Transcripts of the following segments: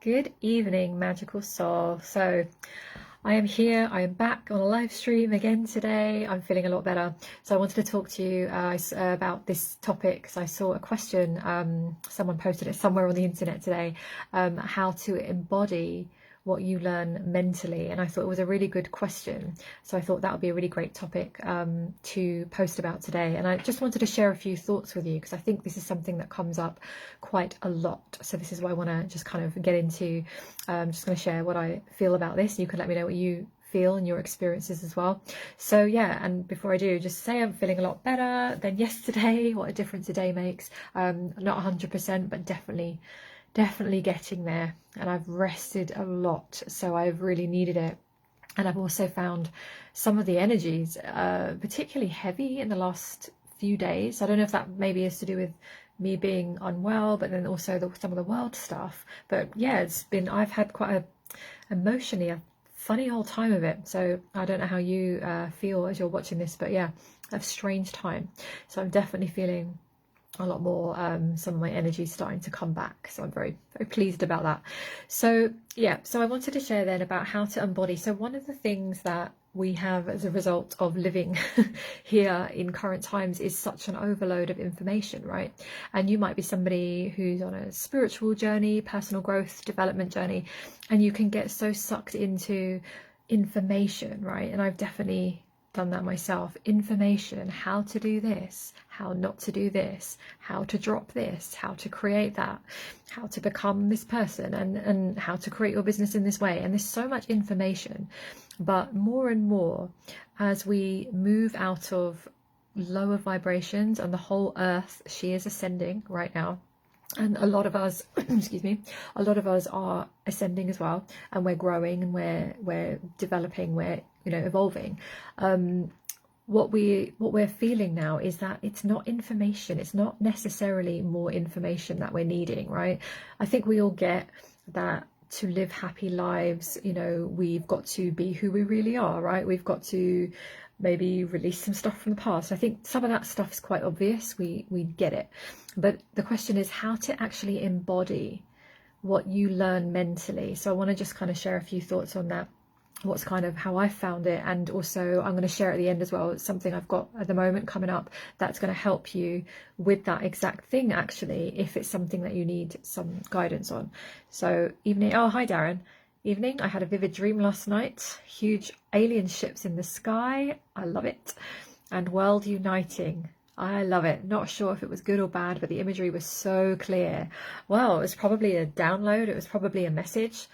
Good evening, magical soul. So I am here, I am back on a live stream again today. I'm feeling a lot better. So I wanted to talk to you about this topic. So I saw a question, someone posted it somewhere on the internet today, how to embody what you learn mentally. And I thought it was a really good question. So I thought that would be a really great topic to post about today. And I just wanted to share a few thoughts with you because I think this is something that comes up quite a lot. So this is why I want to just kind of get into, just going to share what I feel about this. You can let me know what you feel and your experiences as well. So yeah, and before I do, just say I'm feeling a lot better than yesterday. What a difference a day makes. Not 100%, but definitely getting there. And I've rested a lot, so I've really needed it. And I've also found some of the energies particularly heavy in the last few days. I don't know if that maybe is to do with me being unwell, but then also some of the world stuff. But yeah, I've had quite a emotionally a funny old time of it. So I don't know how you feel as you're watching this, but yeah, a strange time. So I'm definitely feeling a lot more, some of my energy starting to come back, so I'm very pleased about that. So yeah, so I wanted to share then about how to embody. So one of the things that we have as a result of living here in current times is such an overload of information, right? And you might be somebody who's on a spiritual journey, personal growth, development journey, and you can get so sucked into information, right? And I've definitely done that myself. Information, how to do this, how not to do this, how to drop this, how to create that, how to become this person, and how to create your business in this way. And there's so much information, but more and more as we move out of lower vibrations, and the whole earth, she is ascending right now, and a lot of us excuse me, a lot of us are ascending as well, and we're growing and we're developing, we're evolving. What we're feeling now is that it's not information, it's not necessarily more information that we're needing, right? I think we all get that to live happy lives, we've got to be who we really are, right? We've got to maybe release some stuff from the past. I think some of that stuff is quite obvious, we get it, but the question is how to actually embody what you learn mentally. So I want to just kind of share a few thoughts on that, what's kind of how I found it, and also I'm going to share at the end as well, it's something I've got at the moment coming up that's going to help you with that exact thing, actually, if it's something that you need some guidance on. So evening, oh hi Darren, evening. I had a vivid dream last night, huge alien ships in the sky, I love it, and world uniting, I love it. Not sure if it was good or bad, but the imagery was so clear. Well, it was probably a download, it was probably a message.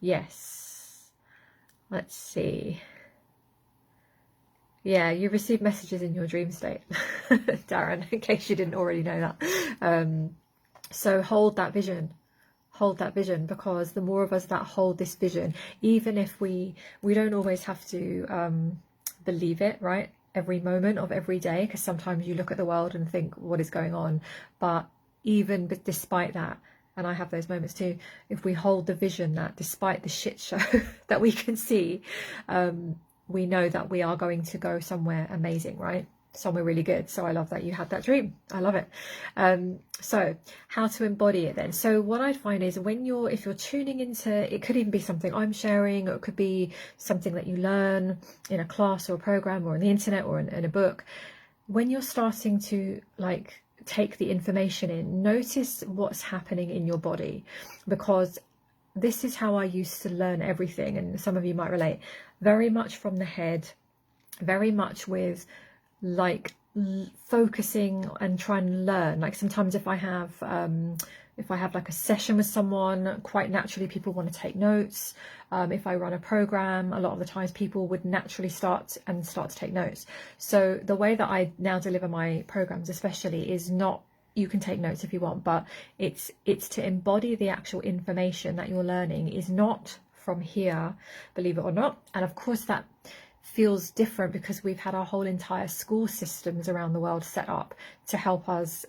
Yes. Let's see. Yeah, you receive messages in your dream state, Darren, in case you didn't already know that. So hold that vision, because the more of us that hold this vision, even if we don't always have to believe it, right? Every moment of every day, because sometimes you look at the world and think, what is going on? But even despite that, and I have those moments too, if we hold the vision that despite the shit show that we can see, we know that we are going to go somewhere amazing, right? Somewhere really good. So I love that you had that dream. I love it. So how to embody it then? So what I find is if you're tuning into, it could even be something I'm sharing, or it could be something that you learn in a class or a program or on the internet or in a book. When you're starting to take the information in, notice what's happening in your body, because this is how I used to learn everything, and some of you might relate, very much from the head, very much with focusing and trying to learn. Like sometimes if I have like a session with someone, quite naturally people want to take notes. If I run a program, a lot of the times people would naturally start to take notes. So the way that I now deliver my programs especially is not, you can take notes if you want, but it's to embody the actual information that you're learning, is not from here, believe it or not. And of course that feels different because we've had our whole entire school systems around the world set up to help us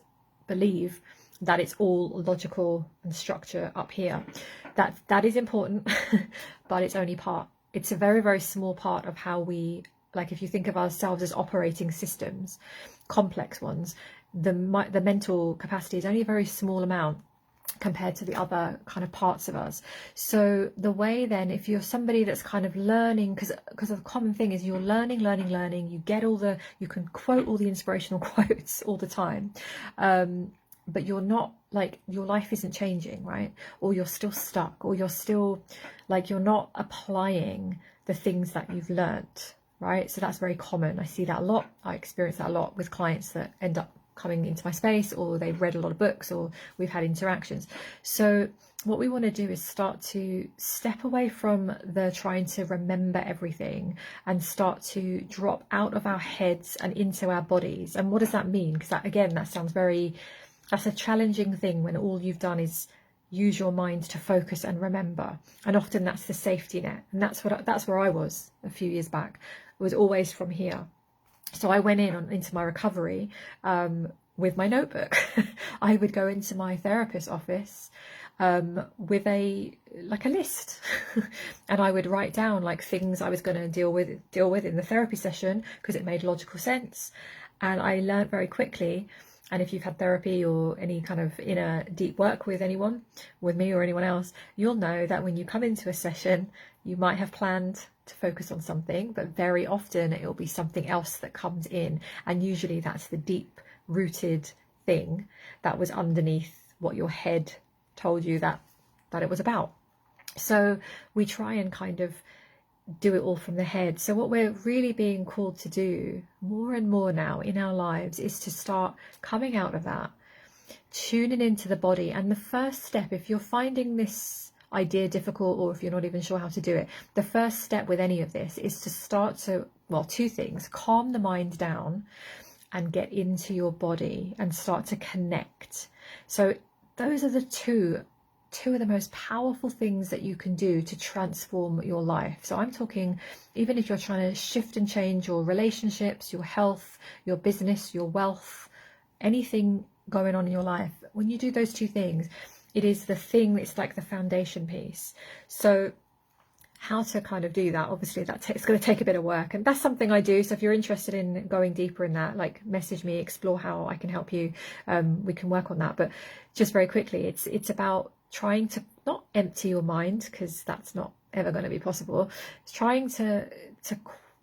believe that it's all logical and structure up here. That is important, but it's only part. It's a very, very small part of how we, if you think of ourselves as operating systems, complex ones, the mental capacity is only a very small amount compared to the other kind of parts of us. So the way then, if you're somebody that's kind of learning, because the common thing is you're learning, you get you can quote all the inspirational quotes all the time, but you're not, like, your life isn't changing, right? Or you're still stuck, or you're still, like, you're not applying the things that you've learnt, right? So that's very common. I see that a lot. I experience that a lot with clients that end up coming into my space, or they've read a lot of books, or we've had interactions. So what we want to do is start to step away from the trying to remember everything and start to drop out of our heads and into our bodies. And what does that mean? Because that, again, that sounds very, that's a challenging thing when all you've done is use your mind to focus and remember. And often that's the safety net. And that's where I was a few years back. It was always from here. So I went into my recovery with my notebook. I would go into my therapist's office with a list, and I would write down like things I was going to deal with in the therapy session, because it made logical sense. And I learned very quickly. And if you've had therapy or any kind of inner deep work with anyone, with me or anyone else, you'll know that when you come into a session, you might have planned to focus on something, but very often it'll be something else that comes in. And usually that's the deep rooted thing that was underneath what your head told you that it was about. So we try and kind of do it all from the head. So what we're really being called to do more and more now in our lives is to start coming out of that, tuning into the body. And the first step, if you're finding this idea difficult, or if you're not even sure how to do it, the first step with any of this is to start to, well, two things: calm the mind down and get into your body and start to connect. So those are the two of the most powerful things that you can do to transform your life. So I'm talking, even if you're trying to shift and change your relationships, your health, your business, your wealth, anything going on in your life, when you do those two things, it is the thing that's like the foundation piece. So how to kind of do that, obviously it's going to take a bit of work, and that's something I do. So if you're interested in going deeper in that, like, message me, explore how I can help you. We can work on that. But just very quickly, it's about trying to not empty your mind, because that's not ever going to be possible. It's trying to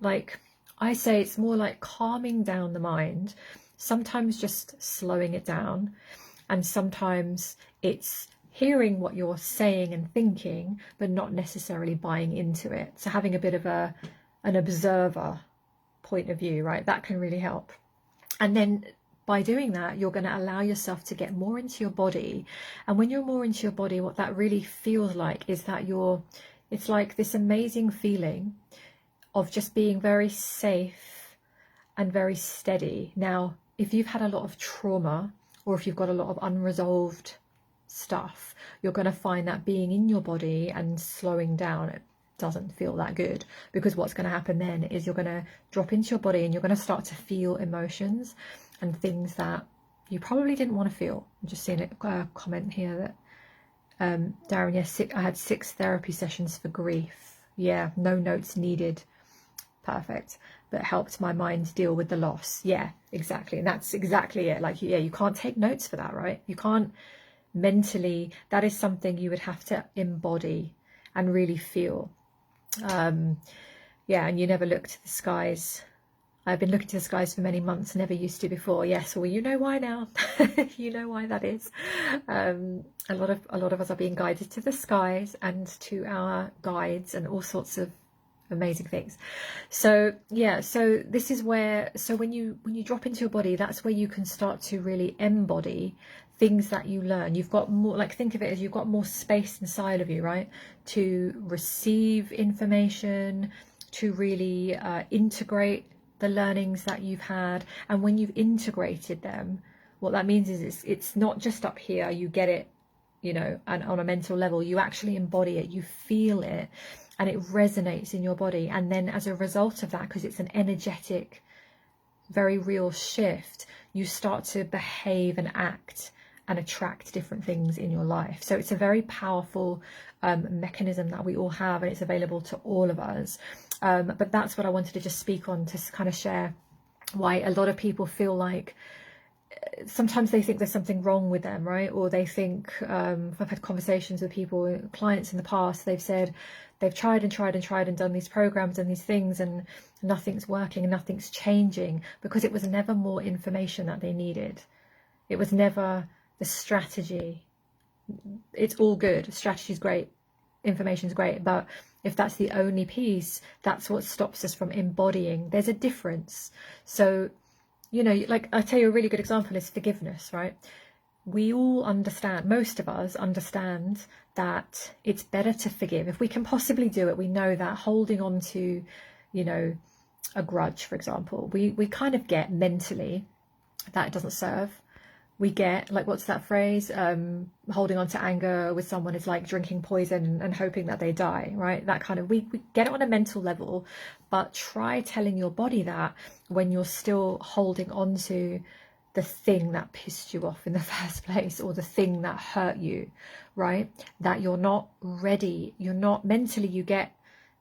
like, I say it's more like calming down the mind, sometimes just slowing it down, and sometimes it's hearing what you're saying and thinking, but not necessarily buying into it. So having a bit of an observer point of view, right? That can really help. And then by doing that, you're going to allow yourself to get more into your body. And when you're more into your body, what that really feels like is that it's like this amazing feeling of just being very safe and very steady. Now, if you've had a lot of trauma, or if you've got a lot of unresolved stuff, you're going to find that being in your body and slowing down, it doesn't feel that good, because what's going to happen then is you're going to drop into your body and you're going to start to feel emotions and things that you probably didn't want to feel. I'm just seeing a comment here that Darren, yes, I had 6 therapy sessions for grief. Yeah, no notes needed. Perfect. But helped my mind deal with the loss. Yeah, exactly. And that's exactly it. Like, yeah, you can't take notes for that, right? You can't mentally. That is something you would have to embody and really feel. Yeah, and you never look to the skies. I've been looking to the skies for many months, never used to before. Yes, well, you know why now. You know why that is. A lot of us are being guided to the skies and to our guides and all sorts of amazing things. So yeah, so this is where, so when you drop into your body, that's where you can start to really embody things that you learn. You've got more, like, think of it as you've got more space inside of you, right, to receive information, to really integrate the learnings that you've had. And when you've integrated them, what that means is it's not just up here, you get it, you know, and on a mental level, you actually embody it, you feel it, and it resonates in your body. And then as a result of that, because it's an energetic, very real shift, you start to behave and act and attract different things in your life. So it's a very powerful mechanism that we all have, and it's available to all of us. But that's what I wanted to just speak on, to kind of share why a lot of people feel like sometimes they think there's something wrong with them, right? Or they think, I've had conversations with people, clients in the past, they've said they've tried and tried and tried and done these programs and these things, and nothing's working and nothing's changing, because it was never more information that they needed. It was never the strategy. It's all good. Strategy's great. Information's great. But if that's the only piece, that's what stops us from embodying. There's a difference. So, you know, like I'll tell you a really good example is forgiveness, right? We all understand, most of us understand that it's better to forgive. If we can possibly do it, we know that holding on to, you know, a grudge, for example, we kind of get mentally that it doesn't serve. We get, like, what's that phrase? Holding on to anger with someone is like drinking poison and hoping that they die, right? That kind of, we get it on a mental level, but try telling your body that when you're still holding on to the thing that pissed you off in the first place, or the thing that hurt you, right? That you're not ready, you're not mentally, you get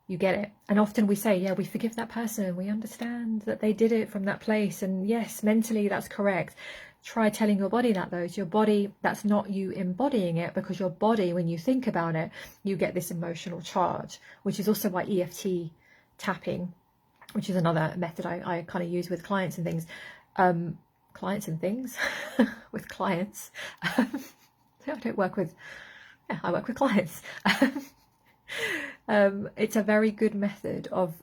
it. And often we say, yeah, we forgive that person, we understand that they did it from that place, and yes, mentally that's correct. Try telling your body that, though. It's your body, that's not you embodying it, because your body, when you think about it, you get this emotional charge, which is also why EFT tapping, which is another method I kind of use with clients and things, with clients. I don't work with, yeah, I work with clients. It's a very good method of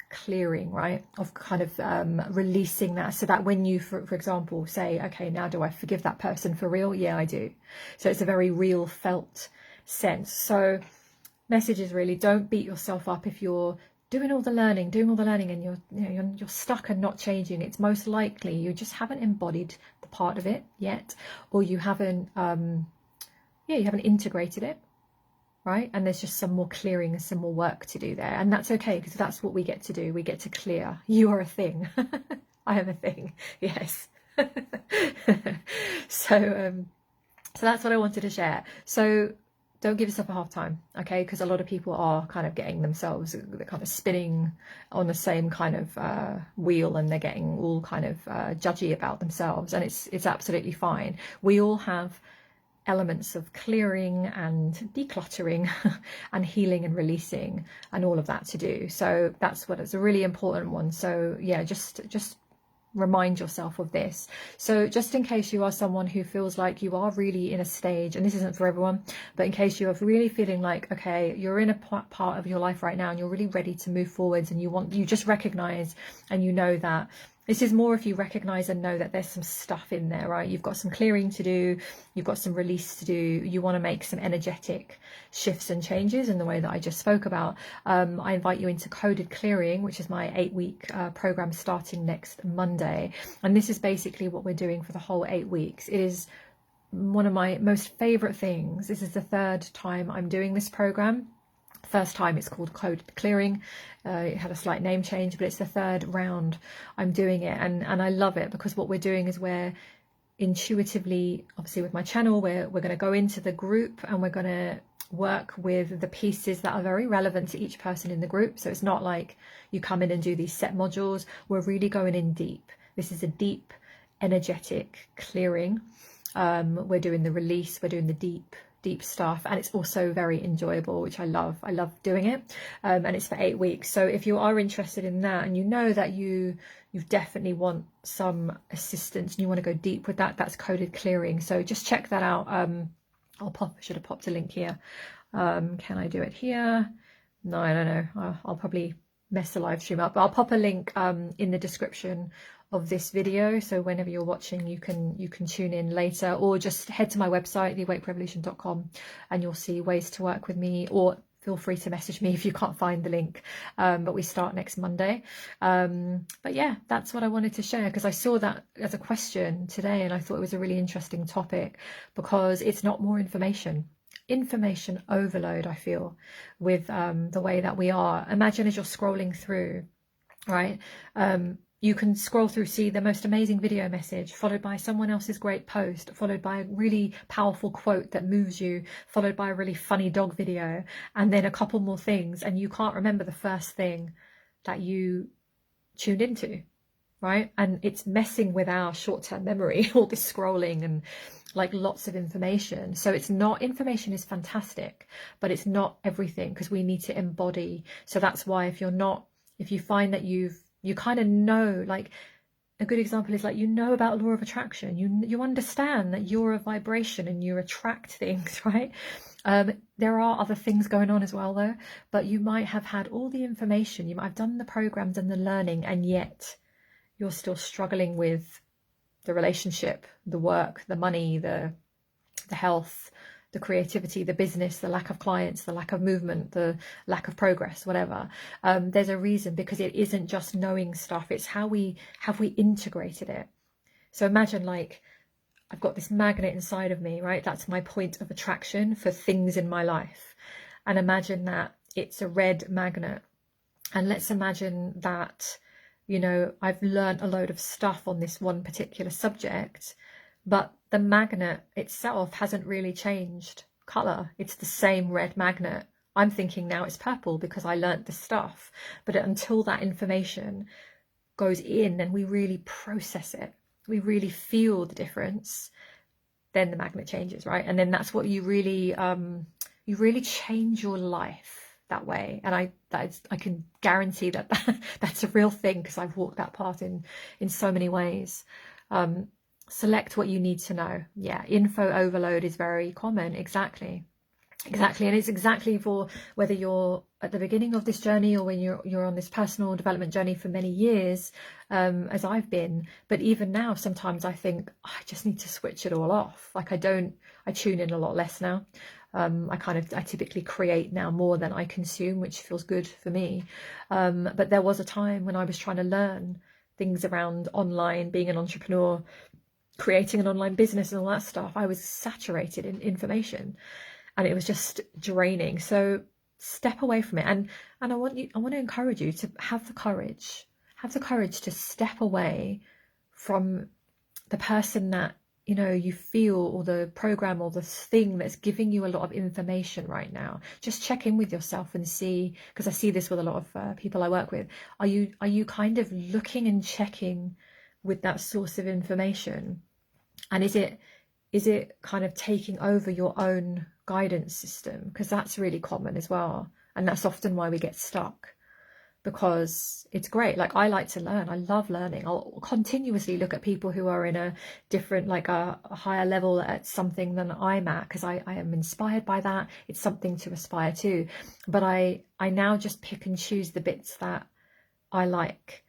clearing, right? Of kind of releasing that, so that when you, for example, say, okay, now do I forgive that person for real? Yeah, I do. So it's a very real felt sense. So message is really, don't beat yourself up if you're doing all the learning and you're stuck and not changing. It's most likely you just haven't embodied the part of it yet, or you haven't you haven't integrated it, right? And there's just some more clearing and some more work to do there, and that's okay, because that's what we get to do. We get to clear. You are a thing. I am a thing. Yes. So that's what I wanted to share. So don't give yourself a hard time, okay? Because a lot of people are kind of getting themselves, they're kind of spinning on the same kind of wheel, and they're getting all kind of judgy about themselves, and it's absolutely fine. We all have elements of clearing and decluttering and healing and releasing and all of that to do. So that's what is a really important one. So yeah, just remind yourself of this. So just in case you are someone who feels like you are really in a stage, and this isn't for everyone, but in case you are really feeling like, okay, you're in a part of your life right now and you're really ready to move forwards, and you just recognize and you know that this is more if you recognize and know that there's some stuff in there, right? You've got some clearing to do, you've got some release to do, you want to make some energetic shifts and changes in the way that I just spoke about. I invite you into Coded Clearing, which is my 8-week program starting next Monday. And this is basically what we're doing for the whole 8 weeks. It is one of my most favorite things. This is the 3rd time I'm doing this program. First time it's called Coded Clearing. It had a slight name change, but it's the 3rd round I'm doing it, and I love it, because what we're doing is we're intuitively, obviously with my channel, we're going to go into the group and we're going to work with the pieces that are very relevant to each person in the group. So it's not like you come in and do these set modules. We're really going in deep. This is a deep energetic clearing. We're doing the release, we're doing the deep stuff, and it's also very enjoyable, which I love doing it, and it's for 8 weeks. So if you are interested in that, and you know that you definitely want some assistance and you want to go deep with that, that's Coded Clearing. So just check that out. Should have popped a link here. Can I do it here? No, I don't know. I'll probably mess the live stream up, but I'll pop a link in the description of this video, so whenever you're watching you can tune in later, or just head to my website, theawakerevolution.com, and you'll see ways to work with me, or feel free to message me if you can't find the link. But we start next Monday. But yeah, that's what I wanted to share, because I saw that as a question today and I thought it was a really interesting topic, because it's not more information overload, I feel, with the way that we are. Imagine as you're scrolling through, right, you can scroll through, see the most amazing video message, followed by someone else's great post, followed by a really powerful quote that moves you, followed by a really funny dog video, and then a couple more things, and you can't remember the first thing that you tuned into, right? And it's messing with our short-term memory, all this scrolling and like lots of information. So it's not, information is fantastic, but it's not everything, because we need to embody. So that's why if you find that you kind of know, like a good example is like, you know about law of attraction, you understand that you're a vibration and you attract things, right? There are other things going on as well though, but you might have had all the information, you might have done the programs and the learning, and yet you're still struggling with the relationship, the work, the money, the health, the creativity, the business, the lack of clients, the lack of movement, the lack of progress, whatever. There's a reason, because it isn't just knowing stuff, it's how we integrated it. So imagine, like, I've got this magnet inside of me, right? That's my point of attraction for things in my life. And imagine that it's a red magnet. And let's imagine that, you know, I've learned a load of stuff on this one particular subject, but the magnet itself hasn't really changed colour. It's the same red magnet. I'm thinking now it's purple because I learnt this stuff. But until that information goes in and we really process it, we really feel the difference, then the magnet changes, right? And then that's what you really change your life that way. And I can guarantee that that's a real thing, because I've walked that path in so many ways. Select what you need to know. Yeah, info overload is very common. Exactly. And it's exactly for whether you're at the beginning of this journey or when you're on this personal development journey for many years, as I've been. But even now, sometimes I think I just need to switch it all off. Like I tune in a lot less now. I typically create now more than I consume, which feels good for me. But there was a time when I was trying to learn things around online, being an entrepreneur, creating an online business and all that stuff. I was saturated in information and it was just draining. So step away from it. And I want to encourage you to have the courage to step away from the person that, you know, you feel, or the program or the thing that's giving you a lot of information right now. Just check in with yourself and see, because I see this with a lot of people I work with. Are you kind of looking and checking with that source of information? And is it kind of taking over your own guidance system? Because that's really common as well. And that's often why we get stuck, because it's great. Like, I like to learn. I love learning. I'll continuously look at people who are in a different, like a higher level at something than I'm at, because I am inspired by that. It's something to aspire to. But I now just pick and choose the bits that I like.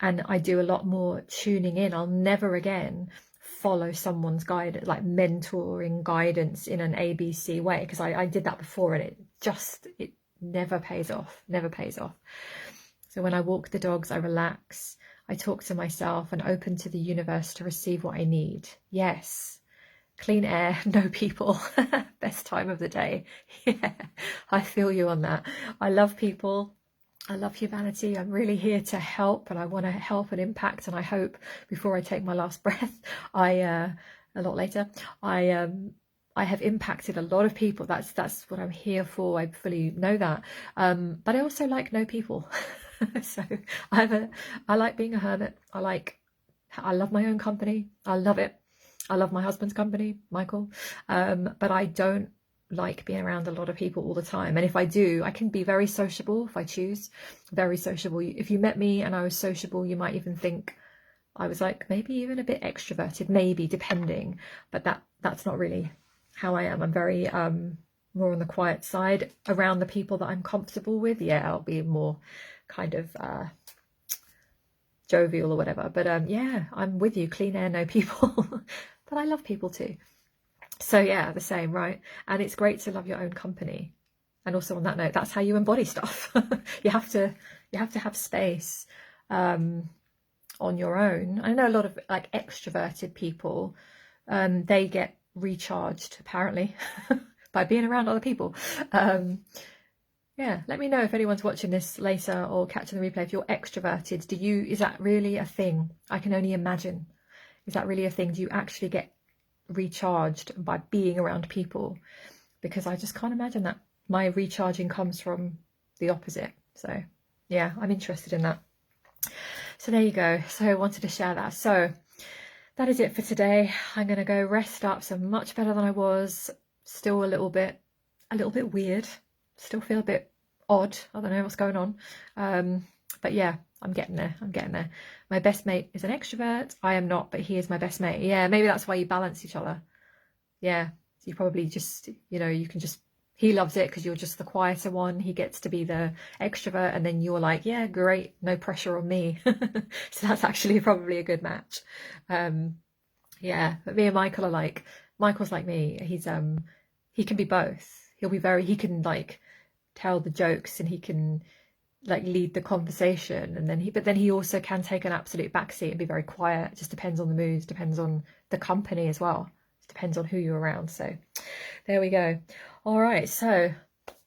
And I do a lot more tuning in. I'll never again follow someone's guidance, like mentoring guidance in an ABC way, because I did that before and it never pays off. So when I walk the dogs, I relax, I talk to myself and open to the universe to receive what I need. Yes, clean air, no people, best time of the day. Yeah, I feel you on that. I love people. I love humanity. I'm really here to help, and I want to help and impact. And I hope before I take my last breath, a lot later, I have impacted a lot of people. That's what I'm here for. I fully know that. But I also like no people. So I like being a hermit. I love my own company. I love it. I love my husband's company, Michael. But I don't like being around a lot of people all the time. And if I do, I can be very sociable if I choose. Very sociable. If you met me and I was sociable, you might even think I was like maybe even a bit extroverted, maybe, depending. But that's not really how I am. I'm very more on the quiet side. Around the people that I'm comfortable with, yeah, I'll be more kind of jovial or whatever. But yeah, I'm with you. Clean air, no people. But I love people too. So yeah, the same, right? And it's great to love your own company. And also on that note, that's how you embody stuff. You have to have space on your own. I know a lot of like extroverted people, they get recharged apparently by being around other people. Yeah, let me know if anyone's watching this later or catching the replay. If you're extroverted, is that really a thing? I can only imagine. Is that really a thing? Do you actually get recharged by being around people? Because I just can't imagine that. My recharging comes from the opposite. So yeah, I'm interested in that. So there you go. So I wanted to share that. So that is it for today. I'm going to go rest up. So much better than I was. Still a little bit weird. Still feel a bit odd. I don't know what's going on. But yeah, I'm getting there. I'm getting there. My best mate is an extrovert. I am not, but he is my best mate. Yeah, maybe that's why you balance each other. Yeah, so you probably just, you know, you can just, he loves it because you're just the quieter one. He gets to be the extrovert, and then you're like, yeah, great, no pressure on me. So that's actually probably a good match. Yeah, but me and Michael are like, Michael's like me. He's he can be both. He can like tell the jokes, and he can like lead the conversation, and then but then he also can take an absolute backseat and be very quiet. It just depends on the moods, depends on the company as well. It depends on who you're around. So there we go. All right, so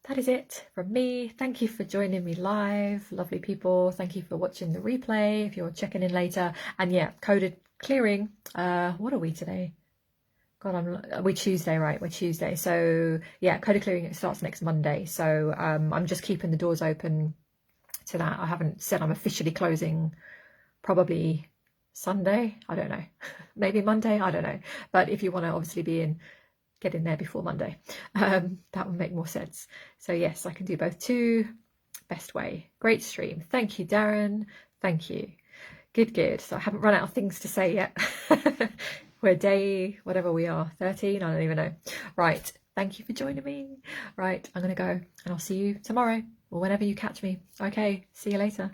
that is it from me. Thank you for joining me live, lovely people. Thank you for watching the replay if you're checking in later. And yeah, coded clearing. What are we today? God, we're Tuesday, right? We're Tuesday. So yeah, coded clearing, it starts next Monday. So I'm just keeping the doors open to that. I haven't said I'm officially closing. Probably Sunday, I don't know. Maybe Monday, I don't know. But if you want to obviously get in there before Monday, that would make more sense. So yes, I can do both too. Best way. Great stream. Thank you, Darren. Thank you. Good. So I haven't run out of things to say yet. We're day, whatever we are, 13, I don't even know. Right, thank you for joining me. Right, I'm going to go, and I'll see you tomorrow, or whenever you catch me. Okay, see you later.